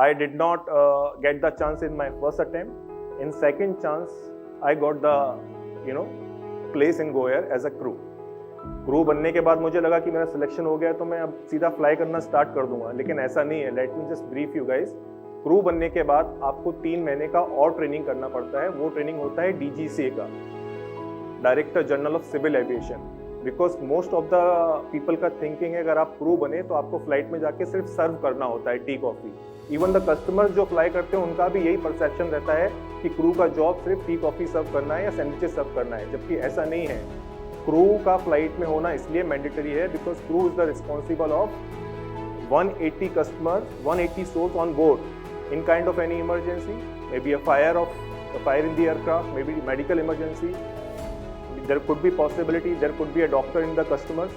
I did not get the chance in my first attempt. In second chance, I got the place in Go Air as a crew. Crew बनने के बाद मुझे लगा कि मेरा selection हो गया तो मैं अब सीधा फ्लाई करना स्टार्ट कर दूंगा, लेकिन ऐसा नहीं है. Let me just brief you guys. Crew बनने के बाद आपको 3 महीने का और ट्रेनिंग करना पड़ता है. वो ट्रेनिंग होता है DGCA का, director general of civil aviation. Because most of the people का थिंकिंग है अगर आप क्रू बने तो आपको फ्लाइट में जाके सिर्फ सर्व करना होता है tea coffee. Even the customers जो फ्लाई करते हैं उनका भी यही परसेप्शन रहता है कि क्रू का जॉब सिर्फ टी कॉफ़ी सर्व करना है या सैंडविचेस सर्व करना है, जबकि ऐसा नहीं है. क्रू का फ्लाइट में होना इसलिए मैंडेटरी है because crew is the responsible of 180 customers, 180 souls on board in kind of any emergency, maybe a fire in the aircraft, maybe medical emergency. There could be possibility there could be a doctor in the customers.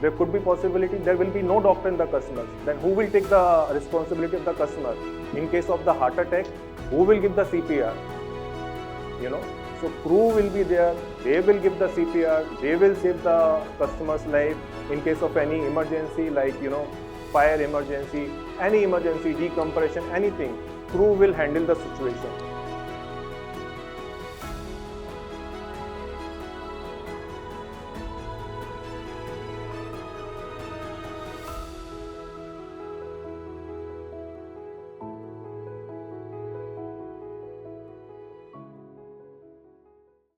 There could be possibility there will be no doctor in the customers. Then who will take the responsibility of the customer? In case of the heart attack, who will give the CPR? So crew will be there, they will give the CPR, they will save the customer's life in case of any emergency like fire emergency, any emergency, decompression, anything. Crew will handle the situation.